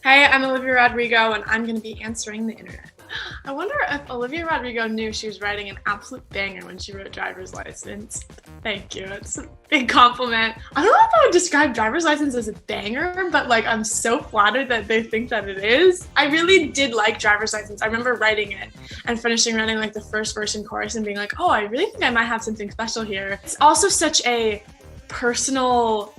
Hey, I'm Olivia Rodrigo, and I'm going to be answering the internet. I wonder if Olivia Rodrigo knew she was writing an absolute banger when she wrote Driver's License. Thank you. It's a big compliment. I don't know if I would describe Driver's License as a banger, but I'm so flattered that they think that it is. I really did like Driver's License. I remember writing it and finishing running the first verse and chorus and being like, oh, I really think I might have something special here. It's also such a personal,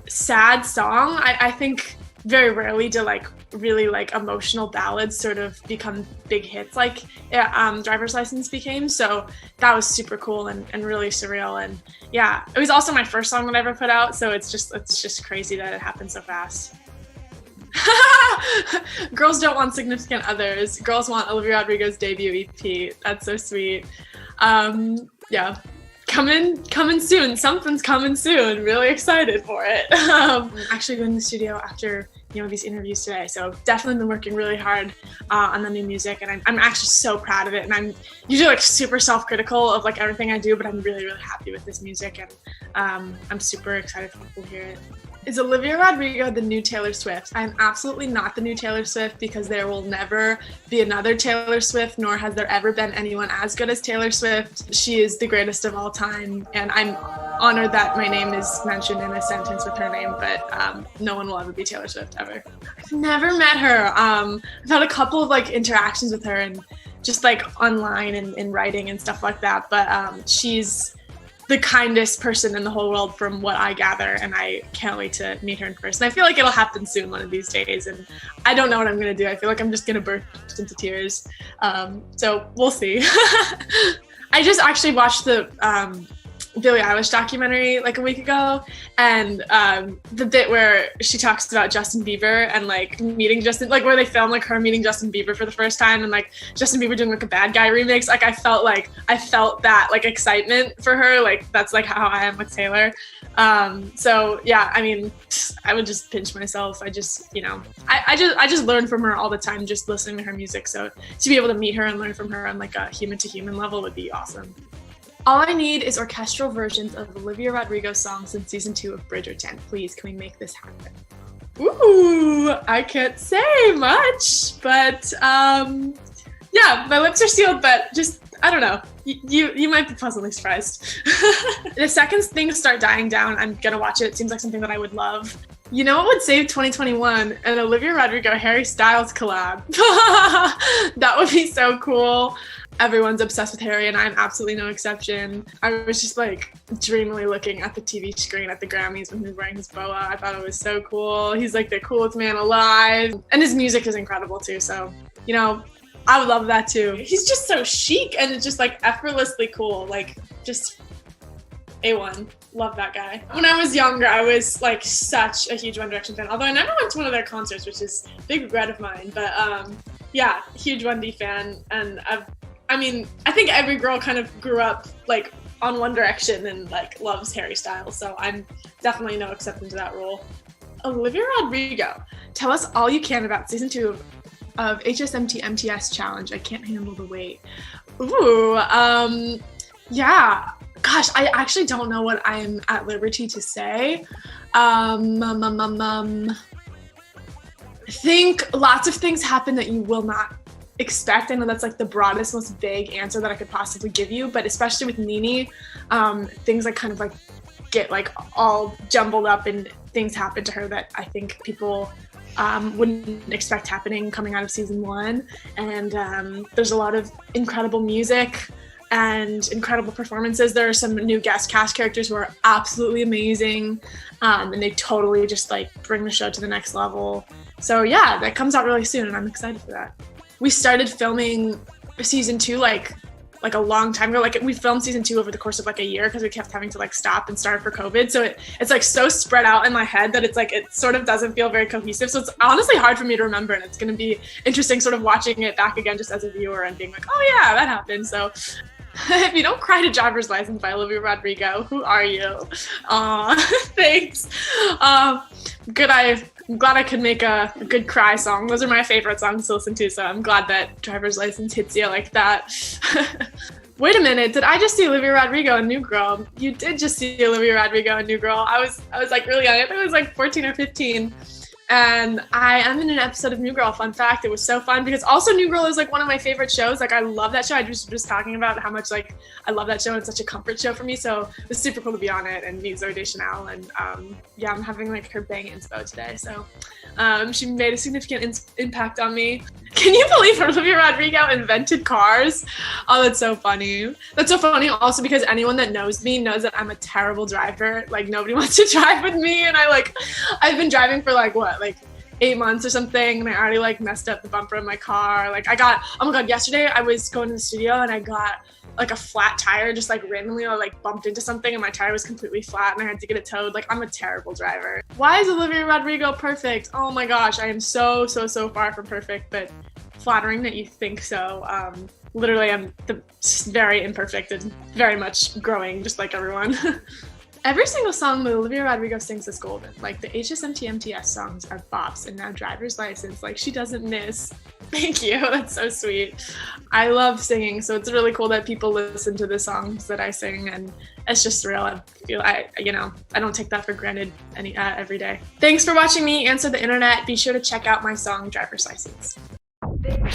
sad song. I think very rarely do really emotional ballads sort of become big hits Driver's License became. So that was super cool and really surreal. And yeah, it was also my first song that I ever put out. So it's just crazy that it happened so fast. Girls don't want significant others. Girls want Olivia Rodrigo's debut EP. That's so sweet. Yeah. Coming soon. Something's coming soon. Really excited for it. I'm actually going to the studio after these interviews today, so definitely been working really hard on the new music, and I'm actually so proud of it. And I'm usually super self-critical of everything I do, but I'm really happy with this music, and I'm super excited for people to hear it. Is Olivia Rodrigo the new Taylor Swift? I'm absolutely not the new Taylor Swift, because there will never be another Taylor Swift, nor has there ever been anyone as good as Taylor Swift. She is the greatest of all time, and I'm honored that my name is mentioned in a sentence with her name, but no one will ever be Taylor Swift, ever. I've never met her. I've had a couple of interactions with her, and just online and in writing and stuff like that, but she's the kindest person in the whole world from what I gather, and I can't wait to meet her in person. I feel like it'll happen soon one of these days, and I don't know what I'm gonna do. I feel like I'm just gonna burst into tears. So we'll see. I just actually watched the Billie Eilish documentary a week ago, and the bit where she talks about Justin Bieber and meeting Justin, where they film her meeting Justin Bieber for the first time, and Justin Bieber doing a Bad Guy remix. I felt that excitement for her. That's how I am with Taylor. So yeah, I mean, I would just pinch myself. I just learn from her all the time just listening to her music. So to be able to meet her and learn from her on a human to human level would be awesome. All I need is orchestral versions of Olivia Rodrigo songs in season 2 of Bridgerton. Please, can we make this happen? Ooh, I can't say much, but yeah, my lips are sealed, but just, I don't know. You might be pleasantly surprised. The second things start dying down, I'm gonna watch it. It seems like something that I would love. You know what would save 2021? An Olivia Rodrigo Harry Styles collab. That would be so cool. Everyone's obsessed with Harry, and I'm absolutely no exception. I was just dreamily looking at the TV screen at the Grammys when he was wearing his boa. I thought it was so cool. He's the coolest man alive, and his music is incredible too. So, I would love that too. He's just so chic, and it's just effortlessly cool. Just A1. Love that guy. When I was younger, I was such a huge One Direction fan, although I never went to one of their concerts, which is a big regret of mine. But yeah, huge 1D fan, and I think every girl kind of grew up on One Direction and loves Harry Styles, so I'm definitely no exception to that rule. Olivia Rodrigo, tell us all you can about season 2 of HSMTMTS challenge. I can't handle the weight. Ooh, yeah. Gosh, I actually don't know what I'm at liberty to say. I think lots of things happen that you will not expect. I know that's the broadest, most vague answer that I could possibly give you, but especially with Nene, things kind of get all jumbled up, and things happen to her that I think people wouldn't expect happening coming out of season 1. And there's a lot of incredible music and incredible performances. There are some new guest cast characters who are absolutely amazing, and they totally just bring the show to the next level. So yeah, that comes out really soon, and I'm excited for that. We started filming season 2 a long time ago. We filmed season 2 over the course of a year, because we kept having to stop and start for COVID. So it's so spread out in my head that it sort of doesn't feel very cohesive. So it's honestly hard for me to remember, and it's going to be interesting sort of watching it back again just as a viewer and being oh yeah, that happened. So if you don't cry to Driver's License by Olivia Rodrigo, who are you? Aw, thanks. I'm glad I could make a good cry song. Those are my favorite songs to listen to, so I'm glad that Driver's License hits you like that. Wait a minute, did I just see Olivia Rodrigo in New Girl? You did just see Olivia Rodrigo in New Girl. I was really young. I think I was 14 or 15. and I am in an episode of New Girl. Fun fact, it was so fun because also New Girl is like one of my favorite shows. Like I love that show. I just talking about how much like I love that show. It's such a comfort show for me. So it was super cool to be on it and meet Zooey Deschanel. And yeah, I'm having like her bang inspo today. So she made a significant impact on me. Can you believe Olivia Rodrigo invented cars? Oh, that's so funny. That's so funny also because anyone that knows me knows that I'm a terrible driver. Like nobody wants to drive with me, and I've been driving for like 8 months or something, and I already like messed up the bumper of my car. Like oh my god, yesterday I was going to the studio and I got like a flat tire, just like randomly I like bumped into something and my tire was completely flat and I had to get it towed. Like I'm a terrible driver. Why is Olivia Rodrigo perfect? Oh my gosh, I am so far from perfect, but flattering that you think so. Literally I'm very imperfect and very much growing just like everyone. Every single song that Olivia Rodrigo sings is golden. Like the HSMTMTS songs are bops, and now Driver's License, like she doesn't miss. Thank you, that's so sweet. I love singing, so it's really cool that people listen to the songs that I sing, and it's just real. I don't take that for granted every day. Thanks for watching me answer the internet. Be sure to check out my song Driver's License.